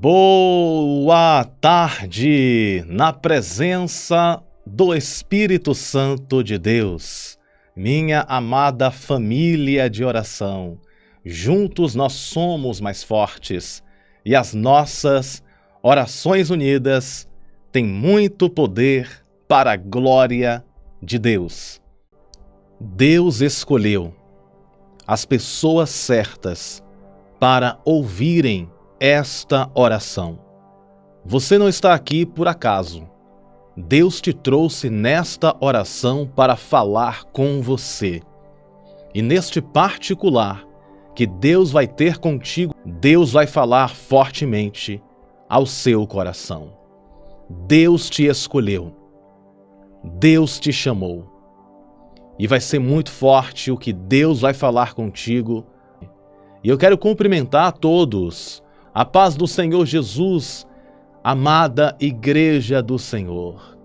Boa tarde, na presença do Espírito Santo de Deus, minha amada família de oração. Juntos nós somos mais fortes e as nossas orações unidas têm muito poder para a glória de Deus. Deus escolheu as pessoas certas para ouvirem esta oração. Você não está aqui por acaso. Deus te trouxe nesta oração para falar com você. E neste particular que Deus vai ter contigo, Deus vai falar fortemente ao seu coração. Deus te escolheu. Deus te chamou. E vai ser muito forte o que Deus vai falar contigo. E eu quero cumprimentar a todos. A paz do Senhor Jesus, amada Igreja do Senhor.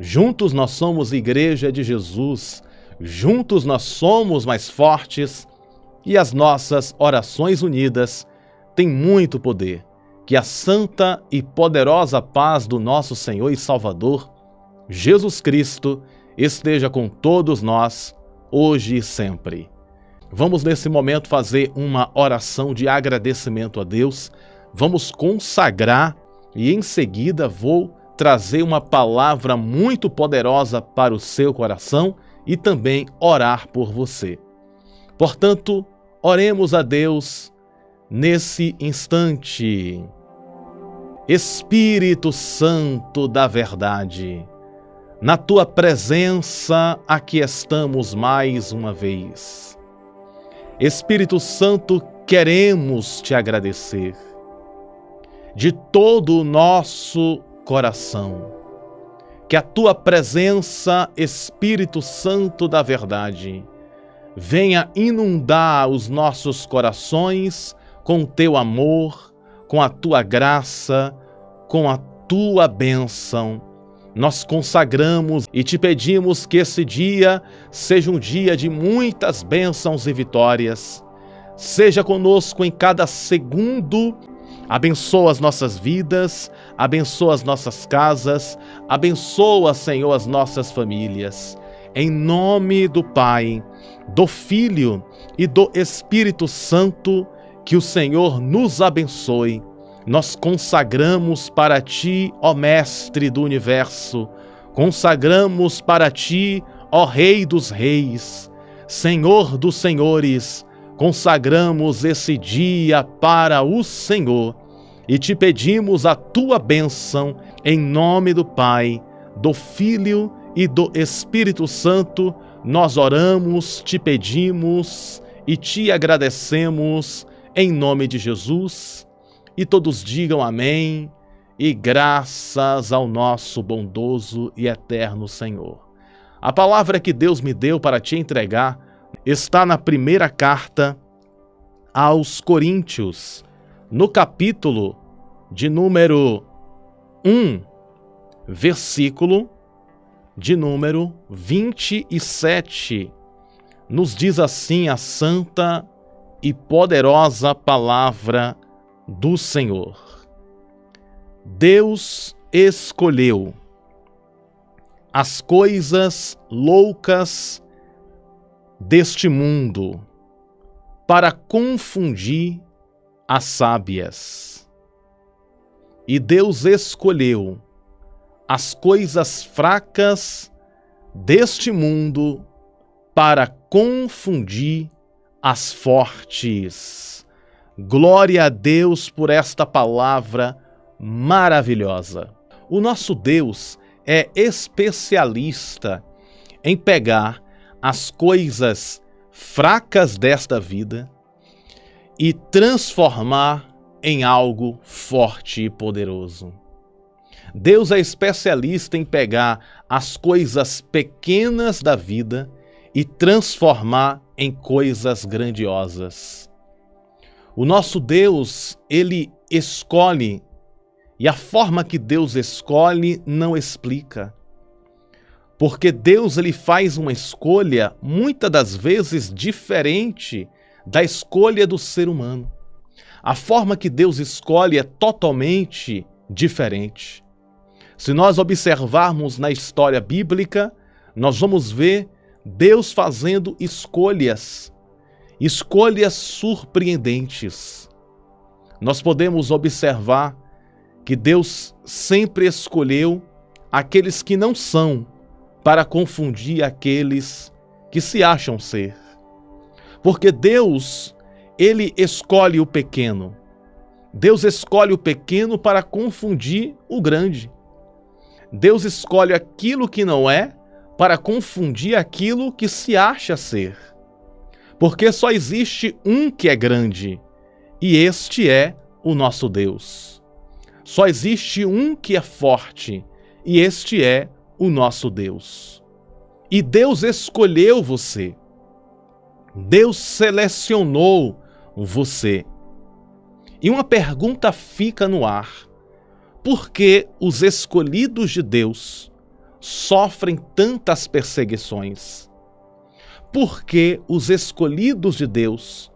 Juntos nós somos Igreja de Jesus, juntos nós somos mais fortes e as nossas orações unidas têm muito poder. Que a santa e poderosa paz do nosso Senhor e Salvador, Jesus Cristo, esteja com todos nós, hoje e sempre. Vamos nesse momento fazer uma oração de agradecimento a Deus. Vamos consagrar e em seguida vou trazer uma palavra muito poderosa para o seu coração e também orar por você. Portanto, oremos a Deus nesse instante. Espírito Santo da verdade, na tua presença aqui estamos mais uma vez. Espírito Santo, queremos te agradecer de todo o nosso coração. Que a tua presença, Espírito Santo da verdade, venha inundar os nossos corações com o teu amor, com a tua graça, com a tua bênção. Nós consagramos e te pedimos que esse dia seja um dia de muitas bênçãos e vitórias. Seja conosco em cada segundo. Abençoa as nossas vidas, abençoa as nossas casas, abençoa, Senhor, as nossas famílias. Em nome do Pai, do Filho e do Espírito Santo, que o Senhor nos abençoe. Nós consagramos para Ti, ó Mestre do Universo, consagramos para Ti, ó Rei dos Reis, Senhor dos Senhores, consagramos esse dia para o Senhor e te pedimos a Tua bênção em nome do Pai, do Filho e do Espírito Santo. Nós oramos, te pedimos e te agradecemos em nome de Jesus. E todos digam amém e graças ao nosso bondoso e eterno Senhor. A palavra que Deus me deu para te entregar está na primeira carta aos Coríntios, no capítulo de número 1, versículo de número 27. Nos diz assim a santa e poderosa palavra do Senhor. Deus escolheu as coisas loucas deste mundo para confundir as sábias. E Deus escolheu as coisas fracas deste mundo para confundir as fortes. Glória a Deus por esta palavra maravilhosa. O nosso Deus é especialista em pegar as coisas fracas desta vida e transformar em algo forte e poderoso. Deus é especialista em pegar as coisas pequenas da vida e transformar em coisas grandiosas. O nosso Deus, Ele escolhe, e a forma que Deus escolhe não explica. Porque Deus, Ele faz uma escolha, muitas das vezes, diferente da escolha do ser humano. A forma que Deus escolhe é totalmente diferente. Se nós observarmos na história bíblica, nós vamos ver Deus fazendo escolhas surpreendentes. Nós podemos observar que Deus sempre escolheu aqueles que não são para confundir aqueles que se acham ser. Porque Deus, Ele escolhe o pequeno. Deus escolhe o pequeno para confundir o grande. Deus escolhe aquilo que não é para confundir aquilo que se acha ser. Porque só existe um que é grande, e este é o nosso Deus. Só existe um que é forte, e este é o nosso Deus. E Deus escolheu você. Deus selecionou você. E uma pergunta fica no ar: por que os escolhidos de Deus sofrem tantas perseguições? Por que os escolhidos de Deus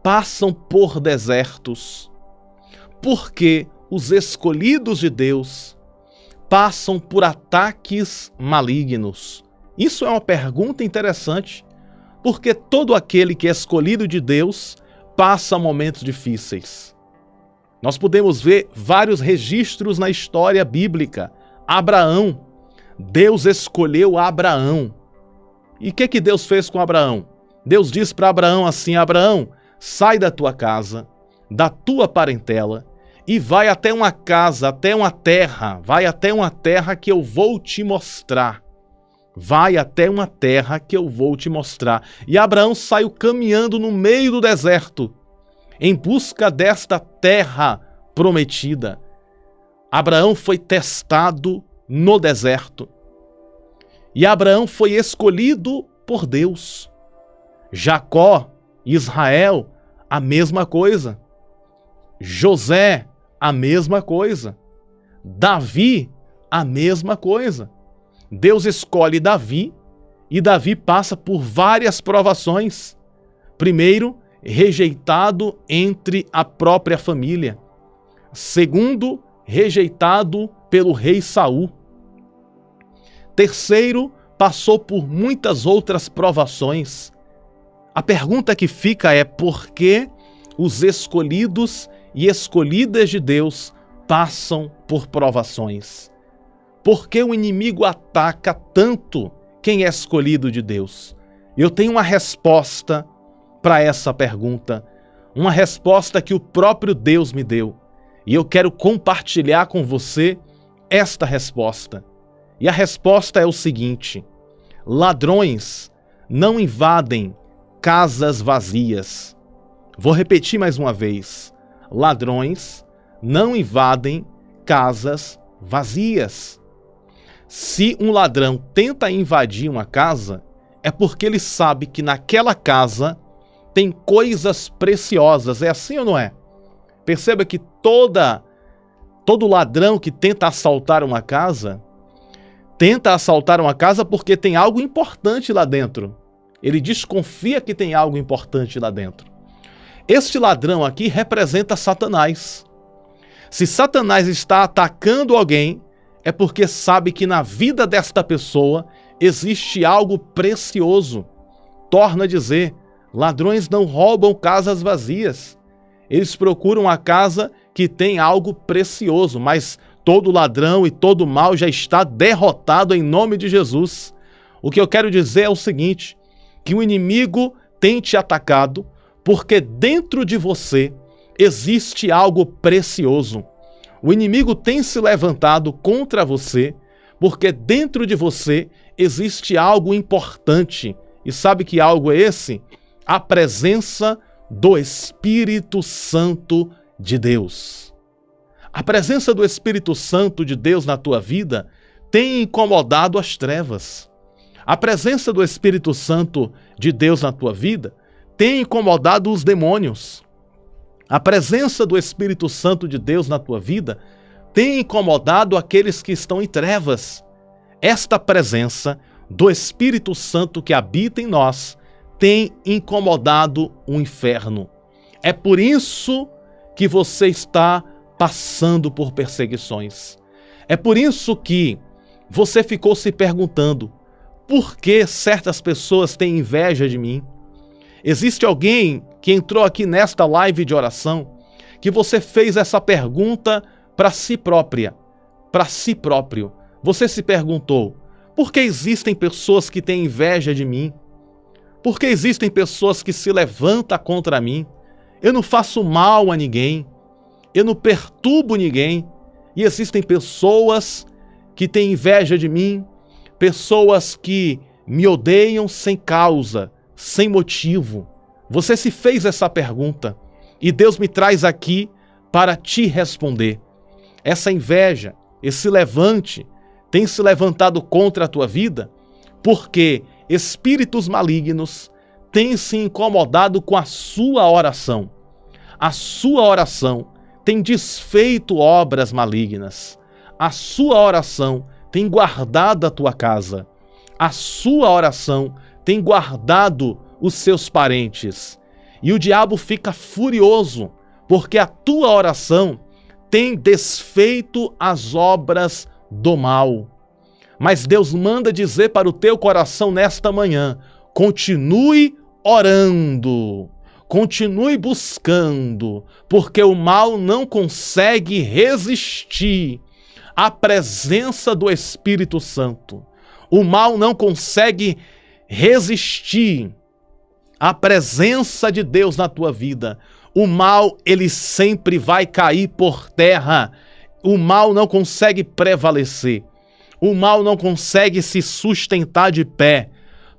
passam por desertos? Por que os escolhidos de Deus passam por ataques malignos? Isso é uma pergunta interessante, porque todo aquele que é escolhido de Deus passa momentos difíceis. Nós podemos ver vários registros na história bíblica. Abraão, Deus escolheu Abraão. E o que Deus fez com Abraão? Deus disse para Abraão assim: Abraão, sai da tua casa, da tua parentela, e vai até uma casa, até uma terra, vai até uma terra que eu vou te mostrar. Vai até uma terra que eu vou te mostrar. E Abraão saiu caminhando no meio do deserto, em busca desta terra prometida. Abraão foi testado no deserto. E Abraão foi escolhido por Deus. Jacó, Israel, a mesma coisa. José, a mesma coisa. Davi, a mesma coisa. Deus escolhe Davi e Davi passa por várias provações. Primeiro, rejeitado entre a própria família. Segundo, rejeitado pelo rei Saul. Terceiro, passou por muitas outras provações. A pergunta que fica é: por que os escolhidos e escolhidas de Deus passam por provações? Por que o inimigo ataca tanto quem é escolhido de Deus? Eu tenho uma resposta para essa pergunta, uma resposta que o próprio Deus me deu. E eu quero compartilhar com você esta resposta. E a resposta é o seguinte: ladrões não invadem casas vazias. Vou repetir mais uma vez: ladrões não invadem casas vazias. Se um ladrão tenta invadir uma casa, é porque ele sabe que naquela casa tem coisas preciosas. É assim ou não é? Perceba que todo ladrão que tenta assaltar uma casa porque tem algo importante lá dentro. Ele desconfia que tem algo importante lá dentro. Este ladrão aqui representa Satanás. Se Satanás está atacando alguém, é porque sabe que na vida desta pessoa existe algo precioso. Torna a dizer, ladrões não roubam casas vazias. Eles procuram a casa que tem algo precioso, mas todo ladrão e todo mal já está derrotado em nome de Jesus. O que eu quero dizer é o seguinte, que o inimigo tem te atacado porque dentro de você existe algo precioso. O inimigo tem se levantado contra você porque dentro de você existe algo importante. E sabe que algo é esse? A presença do Espírito Santo de Deus. A presença do Espírito Santo de Deus na tua vida tem incomodado as trevas. A presença do Espírito Santo de Deus na tua vida tem incomodado os demônios. A presença do Espírito Santo de Deus na tua vida tem incomodado aqueles que estão em trevas. Esta presença do Espírito Santo que habita em nós tem incomodado o inferno. É por isso que você está passando por perseguições. É por isso que você ficou se perguntando: por que certas pessoas têm inveja de mim? Existe alguém que entrou aqui nesta live de oração que você fez essa pergunta para si própria, para si próprio. Você se perguntou: por que existem pessoas que têm inveja de mim? Por que existem pessoas que se levantam contra mim? Eu não faço mal a ninguém, eu não perturbo ninguém, e existem pessoas que têm inveja de mim, pessoas que me odeiam sem causa, sem motivo. Você se fez essa pergunta e Deus me traz aqui para te responder. Essa inveja, esse levante, tem se levantado contra a tua vida porque espíritos malignos têm se incomodado com a sua oração. A sua oração tem desfeito obras malignas. A sua oração tem guardado a tua casa. A sua oração tem guardado os seus parentes. E o diabo fica furioso, porque a tua oração tem desfeito as obras do mal. Mas Deus manda dizer para o teu coração nesta manhã: continue orando, continue buscando, porque o mal não consegue resistir à presença do Espírito Santo. O mal não consegue resistir à presença de Deus na tua vida. O mal, ele sempre vai cair por terra. O mal não consegue prevalecer. O mal não consegue se sustentar de pé,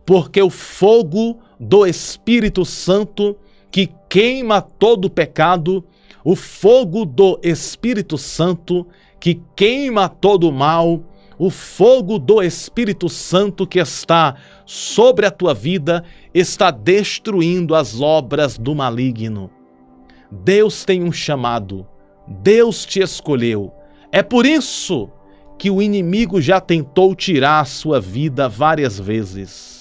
porque o fogo do Espírito Santo que queima todo o pecado, o fogo do Espírito Santo que queima todo o mal, o fogo do Espírito Santo que está sobre a tua vida está destruindo as obras do maligno. Deus tem um chamado, Deus te escolheu. É por isso que o inimigo já tentou tirar a sua vida várias vezes.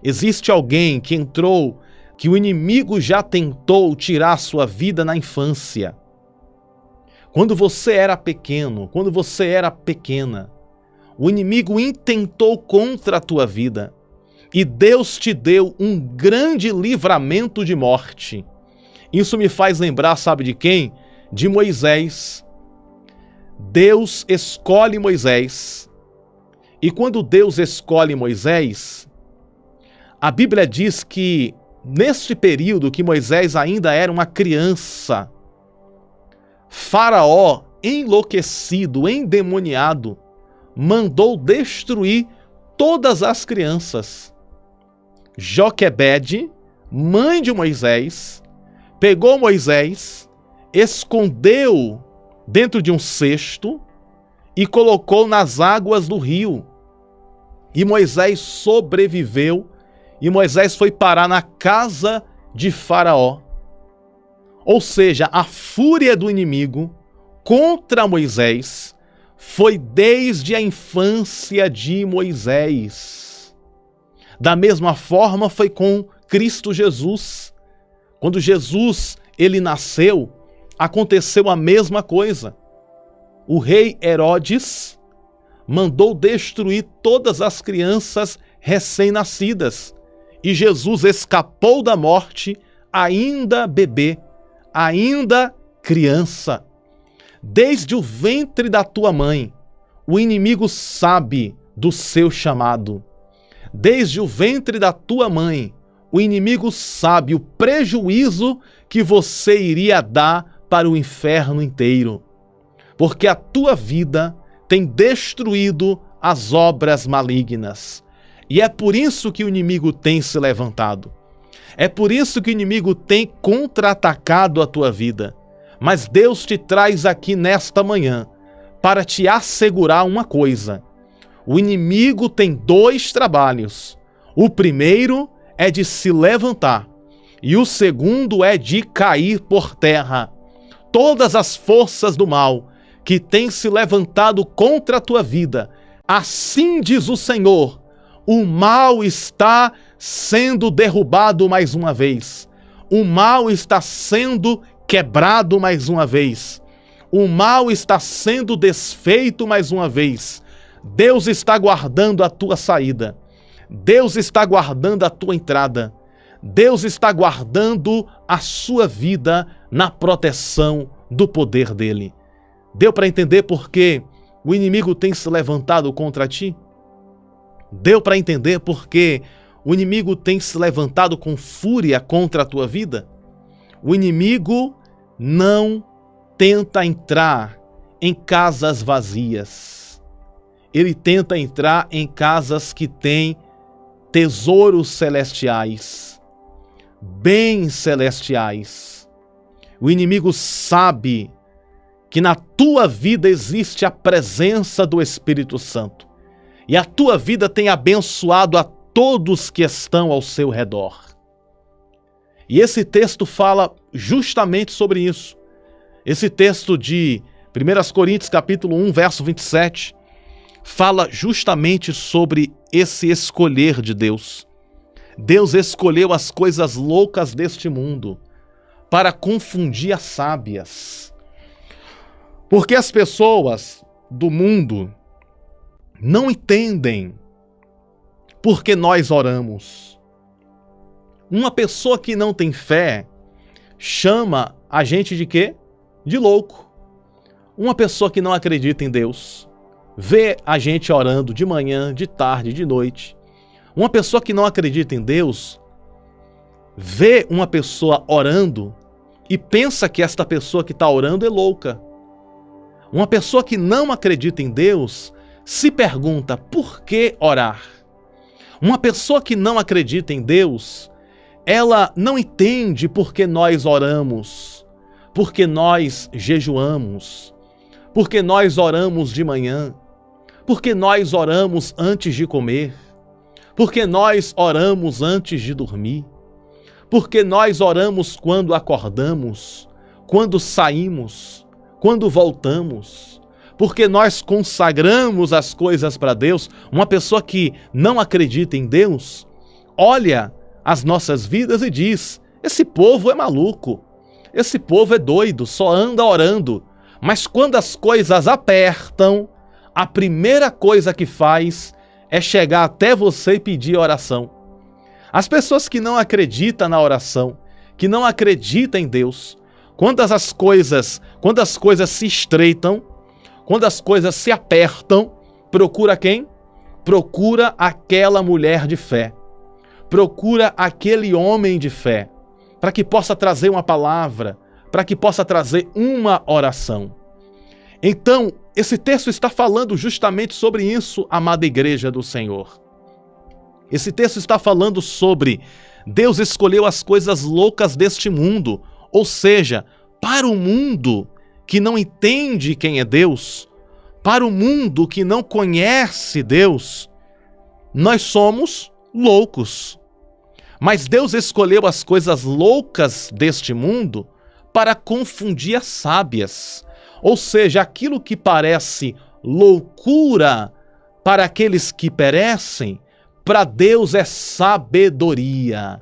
Existe alguém que entrou, que o inimigo já tentou tirar a sua vida na infância. Quando você era pequeno, quando você era pequena, o inimigo intentou contra a tua vida e Deus te deu um grande livramento de morte. Isso me faz lembrar, sabe de quem? De Moisés. Deus escolhe Moisés. E quando Deus escolhe Moisés, a Bíblia diz que nesse período que Moisés ainda era uma criança, Faraó, enlouquecido, endemoniado, mandou destruir todas as crianças. Joquebede, mãe de Moisés, pegou Moisés, escondeu dentro de um cesto e colocou nas águas do rio. E Moisés sobreviveu e Moisés foi parar na casa de Faraó. Ou seja, a fúria do inimigo contra Moisés foi desde a infância de Moisés. Da mesma forma foi com Cristo Jesus. Quando Jesus ele nasceu, aconteceu a mesma coisa. O rei Herodes mandou destruir todas as crianças recém-nascidas e Jesus escapou da morte ainda bebê, ainda criança. Desde o ventre da tua mãe, o inimigo sabe do seu chamado. Desde o ventre da tua mãe, o inimigo sabe o prejuízo que você iria dar para o inferno inteiro. Porque a tua vida tem destruído as obras malignas. E é por isso que o inimigo tem se levantado. É por isso que o inimigo tem contra-atacado a tua vida. Mas Deus te traz aqui nesta manhã para te assegurar uma coisa. O inimigo tem dois trabalhos. O primeiro é de se levantar e o segundo é de cair por terra. Todas as forças do mal que têm se levantado contra a tua vida, assim diz o Senhor, o mal está sendo derrubado mais uma vez. O mal está sendo quebrado mais uma vez. O mal está sendo desfeito mais uma vez. Deus está guardando a tua saída. Deus está guardando a tua entrada. Deus está guardando a sua vida na proteção do poder dele. Deu para entender por que o inimigo tem se levantado contra ti? Deu para entender por que o inimigo tem se levantado com fúria contra a tua vida? O inimigo não tenta entrar em casas vazias. Ele tenta entrar em casas que têm tesouros celestiais, bens celestiais. O inimigo sabe que na tua vida existe a presença do Espírito Santo. E a tua vida tem abençoado a todos que estão ao seu redor. E esse texto fala justamente sobre isso. Esse texto de 1 Coríntios capítulo 1, verso 27, fala justamente sobre esse escolher de Deus. Deus escolheu as coisas loucas deste mundo para confundir as sábias. Porque as pessoas do mundo não entendem por que nós oramos. Uma pessoa que não tem fé chama a gente de quê? De louco. Uma pessoa que não acredita em Deus vê a gente orando de manhã, de tarde, de noite. Uma pessoa que não acredita em Deus vê uma pessoa orando e pensa que esta pessoa que está orando é louca. Uma pessoa que não acredita em Deus se pergunta por que orar. Uma pessoa que não acredita em Deus, ela não entende por que nós oramos, por que nós jejuamos, por que nós oramos de manhã, por que nós oramos antes de comer, por que nós oramos antes de dormir, por que nós oramos quando acordamos, quando saímos, quando voltamos, porque nós consagramos as coisas para Deus. Uma pessoa que não acredita em Deus olha as nossas vidas e diz: esse povo é maluco, esse povo é doido, só anda orando. Mas quando as coisas apertam, a primeira coisa que faz é chegar até você e pedir oração. As pessoas que não acreditam na oração, que não acreditam em Deus, quando as coisas se estreitam, quando as coisas se apertam, procura quem? Procura aquela mulher de fé. Procura aquele homem de fé, para que possa trazer uma palavra, para que possa trazer uma oração. Então, esse texto está falando justamente sobre isso, amada igreja do Senhor. Esse texto está falando sobre Deus escolheu as coisas loucas deste mundo, ou seja, para o mundo que não entende quem é Deus, para o mundo que não conhece Deus, nós somos loucos. Mas Deus escolheu as coisas loucas deste mundo para confundir as sábias. Ou seja, aquilo que parece loucura para aqueles que perecem, para Deus é sabedoria.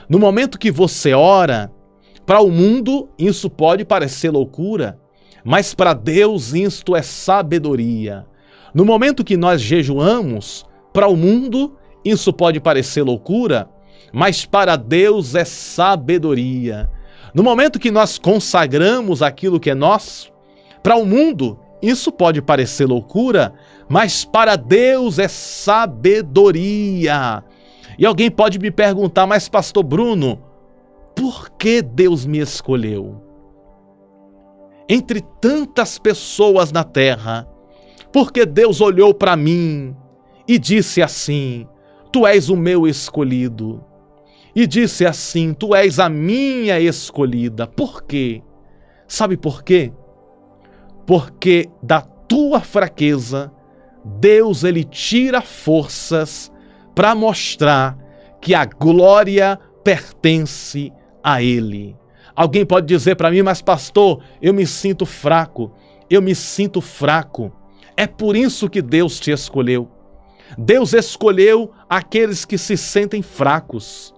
No momento que você ora, para o mundo isso pode parecer loucura, mas para Deus isto é sabedoria. No momento que nós jejuamos, para o mundo isso pode parecer loucura, mas para Deus é sabedoria. No momento que nós consagramos aquilo que é nosso, para o mundo isso pode parecer loucura, mas para Deus é sabedoria. E alguém pode me perguntar: mas pastor Bruno, por que Deus me escolheu? Entre tantas pessoas na terra, porque Deus olhou para mim e disse assim: tu és o meu escolhido. E disse assim: tu és a minha escolhida. Por quê? Sabe por quê? Porque da tua fraqueza, Deus ele tira forças para mostrar que a glória pertence a Ele. Alguém pode dizer para mim: mas pastor, eu me sinto fraco, eu me sinto fraco. É por isso que Deus te escolheu. Deus escolheu aqueles que se sentem fracos.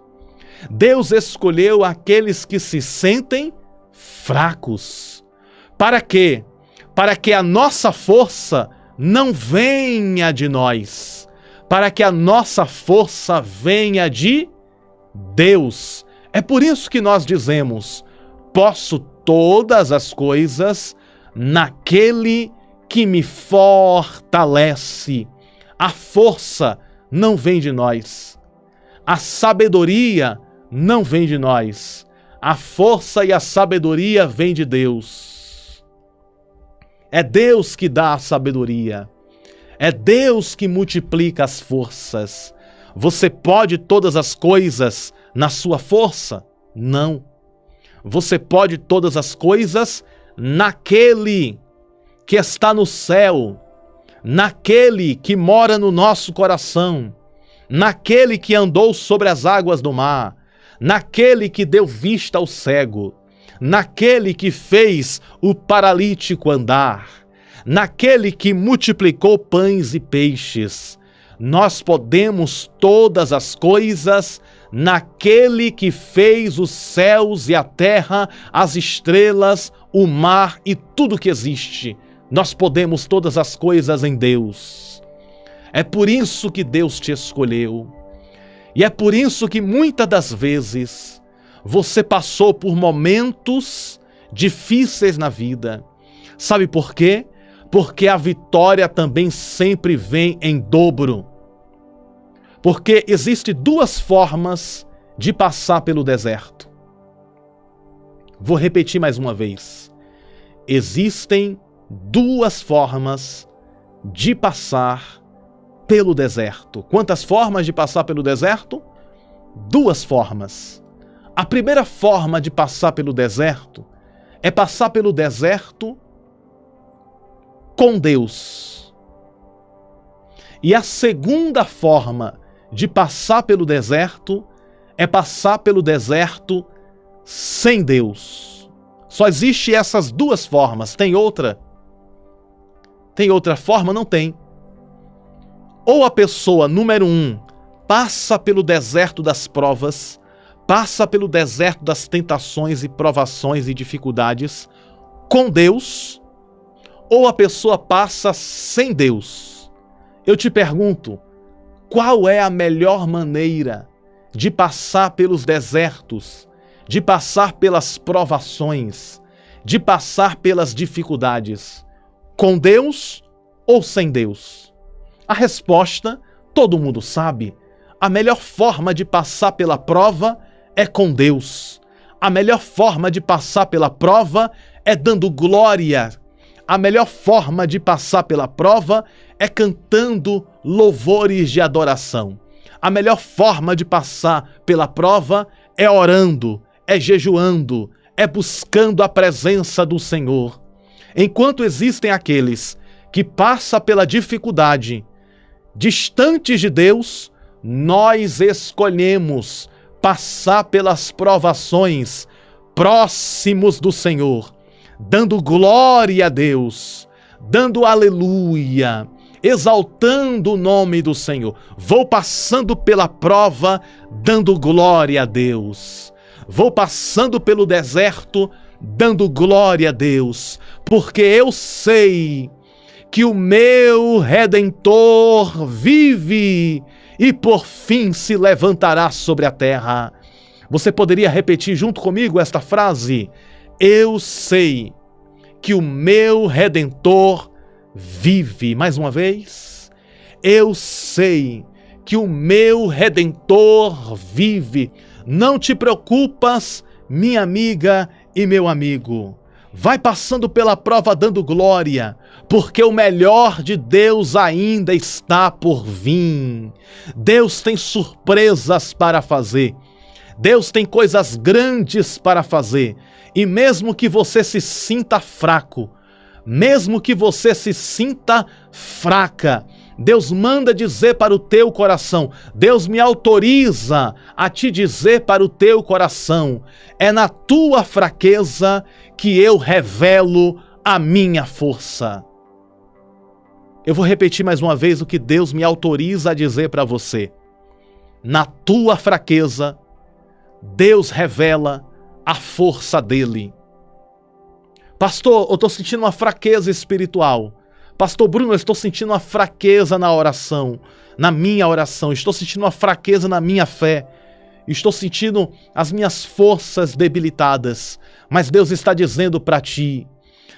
Deus escolheu aqueles que se sentem fracos. Para quê? Para que a nossa força não venha de nós, para que a nossa força venha de Deus. É por isso que nós dizemos: posso todas as coisas naquele que me fortalece. A força não vem de nós. A sabedoria não vem de nós. A força e a sabedoria vêm de Deus. É Deus que dá a sabedoria. É Deus que multiplica as forças. Você pode todas as coisas na sua força? Não. Você pode todas as coisas naquele que está no céu, naquele que mora no nosso coração, naquele que andou sobre as águas do mar, naquele que deu vista ao cego, naquele que fez o paralítico andar, naquele que multiplicou pães e peixes. Nós podemos todas as coisas naquele que fez os céus e a terra, as estrelas, o mar e tudo que existe. Nós podemos todas as coisas em Deus. É por isso que Deus te escolheu. E é por isso que muitas das vezes você passou por momentos difíceis na vida. Sabe por quê? Porque a vitória também sempre vem em dobro. Porque existem duas formas de passar pelo deserto. Vou repetir mais uma vez. Existem duas formas de passar pelo deserto. Quantas formas de passar pelo deserto? Duas formas. A primeira forma de passar pelo deserto é passar pelo deserto com Deus. E a segunda forma de passar pelo deserto é passar pelo deserto sem Deus. Só existe essas duas formas. Tem outra? Tem outra forma? Não tem. Ou a pessoa, número 1, passa pelo deserto das provas, passa pelo deserto das tentações e provações e dificuldades com Deus, ou a pessoa passa sem Deus. Eu te pergunto, qual é a melhor maneira de passar pelos desertos, de passar pelas provações, de passar pelas dificuldades? Com Deus ou sem Deus? A resposta, todo mundo sabe. A melhor forma de passar pela prova é com Deus. A melhor forma de passar pela prova é dando glória. A melhor forma de passar pela prova é cantando louvores de adoração. A melhor forma de passar pela prova é orando, é jejuando, é buscando a presença do Senhor. Enquanto existem aqueles que passam pela dificuldade distantes de Deus, nós escolhemos passar pelas provações próximos do Senhor, dando glória a Deus, dando aleluia, exaltando o nome do Senhor. Vou passando pela prova, dando glória a Deus. Vou passando pelo deserto, dando glória a Deus, porque eu sei que o meu Redentor vive e por fim se levantará sobre a terra. Você poderia repetir junto comigo esta frase? Eu sei que o meu Redentor vive. Mais uma vez. Eu sei que o meu Redentor vive. Não te preocupas, minha amiga e meu amigo. Vai passando pela prova dando glória, porque o melhor de Deus ainda está por vir. Deus tem surpresas para fazer. Deus tem coisas grandes para fazer. E mesmo que você se sinta fraco, mesmo que você se sinta fraca, Deus manda dizer para o teu coração, Deus me autoriza a te dizer para o teu coração, é na tua fraqueza que eu revelo a minha força. Eu vou repetir mais uma vez o que Deus me autoriza a dizer para você. Na tua fraqueza, Deus revela a força dele. Pastor, eu estou sentindo uma fraqueza espiritual. Pastor Bruno, eu estou sentindo uma fraqueza na oração, na minha oração. Estou sentindo uma fraqueza na minha fé. Estou sentindo as minhas forças debilitadas. Mas Deus está dizendo para ti,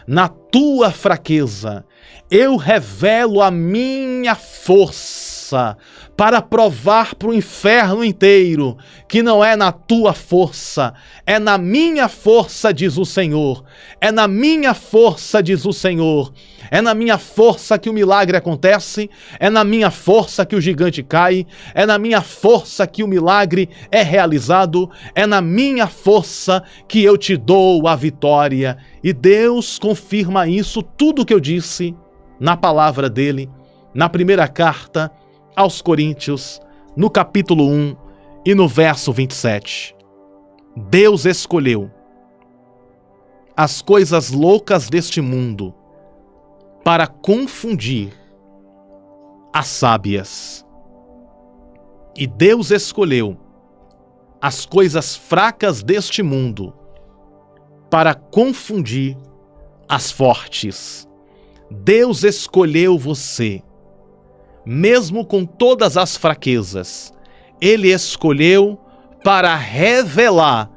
na tua fraqueza, eu revelo a minha força para provar para o inferno inteiro que não é na tua força, é na minha força, diz o Senhor. É na minha força, diz o Senhor. É na minha força que o milagre acontece, é na minha força que o gigante cai, é na minha força que o milagre é realizado, é na minha força que eu te dou a vitória. E Deus confirma isso, tudo que eu disse na palavra dele, na primeira carta aos Coríntios, no capítulo 1 e no verso 27. Deus escolheu as coisas loucas deste mundo para confundir as sábias. E Deus escolheu as coisas fracas deste mundo para confundir as fortes. Deus escolheu você, mesmo com todas as fraquezas. Ele escolheu para revelar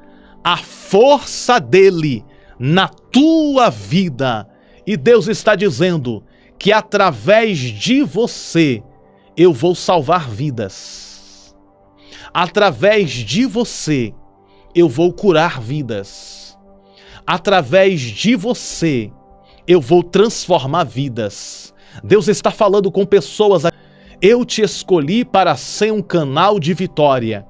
a força dele na tua vida. E Deus está dizendo que através de você eu vou salvar vidas. Através de você eu vou curar vidas. Através de você eu vou transformar vidas. Deus está falando com pessoas. Eu te escolhi para ser um canal de vitória.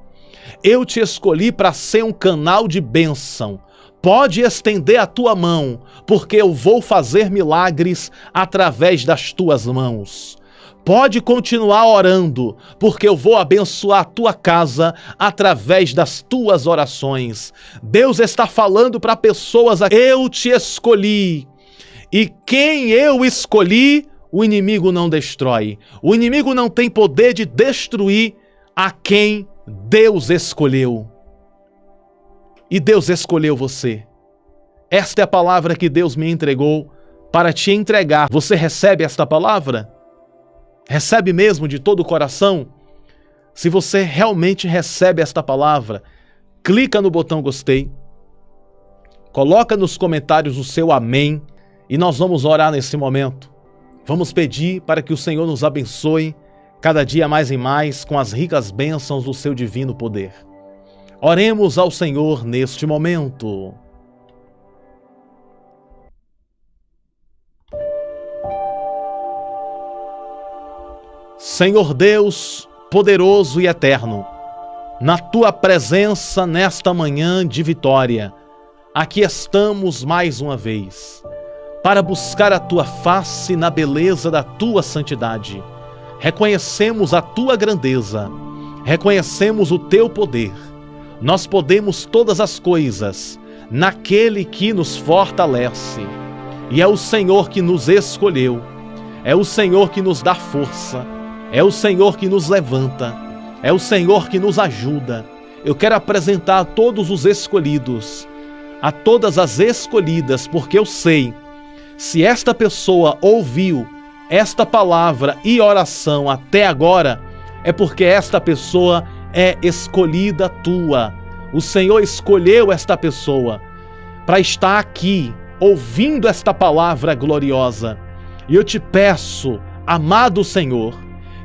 Eu te escolhi para ser um canal de bênção. Pode estender a tua mão, porque eu vou fazer milagres através das tuas mãos. Pode continuar orando, porque eu vou abençoar a tua casa através das tuas orações. Deus está falando para pessoas, eu te escolhi. E quem eu escolhi, o inimigo não destrói. O inimigo não tem poder de destruir a quem Deus escolheu. E Deus escolheu você. Esta é a palavra que Deus me entregou para te entregar. Você recebe esta palavra? Recebe mesmo de todo o coração? Se você realmente recebe esta palavra, clica no botão gostei, coloca nos comentários o seu amém e nós vamos orar nesse momento. Vamos pedir para que o Senhor nos abençoe cada dia mais e mais com as ricas bênçãos do seu divino poder. Oremos ao Senhor neste momento. Senhor Deus, poderoso e eterno, na tua presença nesta manhã de vitória, aqui estamos mais uma vez, para buscar a tua face na beleza da tua santidade. Reconhecemos a tua grandeza, reconhecemos o teu poder. Nós podemos todas as coisas naquele que nos fortalece. E é o Senhor que nos escolheu, é o Senhor que nos dá força, é o Senhor que nos levanta, é o Senhor que nos ajuda. Eu quero apresentar a todos os escolhidos, a todas as escolhidas, porque eu sei, se esta pessoa ouviu esta palavra e oração até agora, é porque esta pessoa é escolhida tua. O Senhor escolheu esta pessoa para estar aqui, ouvindo esta palavra gloriosa. E eu te peço, amado Senhor,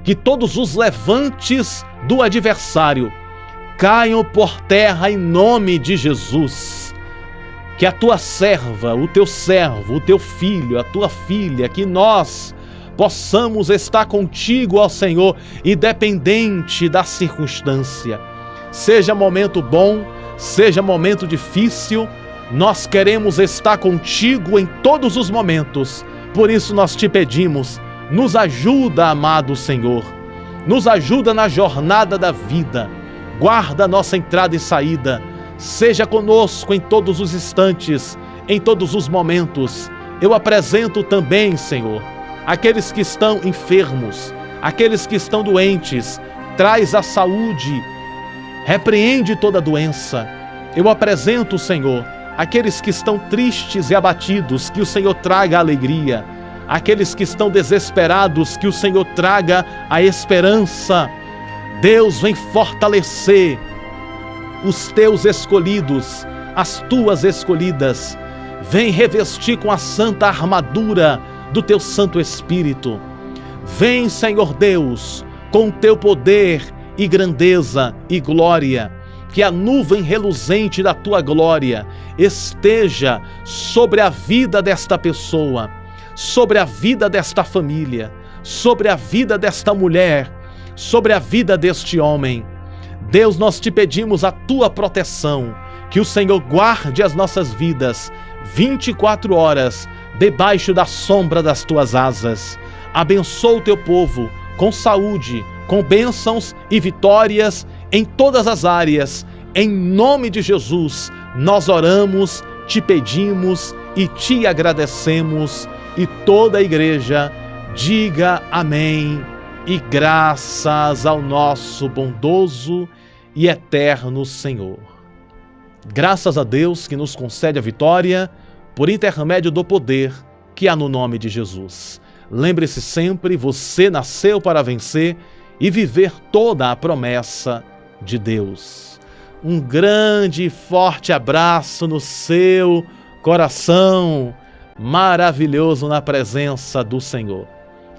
que todos os levantes do adversário caiam por terra em nome de Jesus. Que a tua serva, o teu servo, o teu filho, a tua filha, que nós possamos estar contigo, ó Senhor, independente da circunstância. Seja momento bom, seja momento difícil, nós queremos estar contigo em todos os momentos. Por isso nós te pedimos, nos ajuda, amado Senhor, nos ajuda na jornada da vida, guarda a nossa entrada e saída, seja conosco em todos os instantes, em todos os momentos. Eu apresento também, Senhor, aqueles que estão enfermos, aqueles que estão doentes, traz a saúde, repreende toda doença. Eu apresento, Senhor, aqueles que estão tristes e abatidos, que o Senhor traga alegria, aqueles que estão desesperados, que o Senhor traga a esperança. Deus, vem fortalecer os teus escolhidos, as tuas escolhidas. Vem revestir com a santa armadura do teu Santo Espírito. Vem, Senhor Deus, com o teu poder e grandeza e glória. Que a nuvem reluzente da tua glória esteja sobre a vida desta pessoa, sobre a vida desta família, sobre a vida desta mulher, sobre a vida deste homem. Deus, nós te pedimos a tua proteção, que o Senhor guarde as nossas vidas 24 horas debaixo da sombra das tuas asas. Abençoa o teu povo com saúde, com bênçãos e vitórias em todas as áreas. Em nome de Jesus, nós oramos, te pedimos e te agradecemos. E toda a igreja diga amém e graças ao nosso bondoso e eterno Senhor. Graças a Deus que nos concede a vitória por intermédio do poder que há no nome de Jesus. Lembre-se sempre, você nasceu para vencer e viver toda a promessa de Deus. Um grande e forte abraço no seu coração, maravilhoso na presença do Senhor.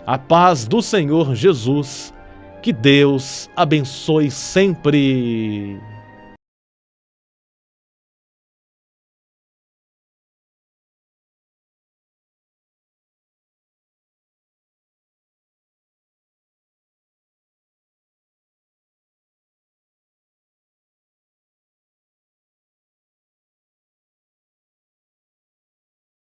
A paz do Senhor Jesus, que Deus abençoe sempre.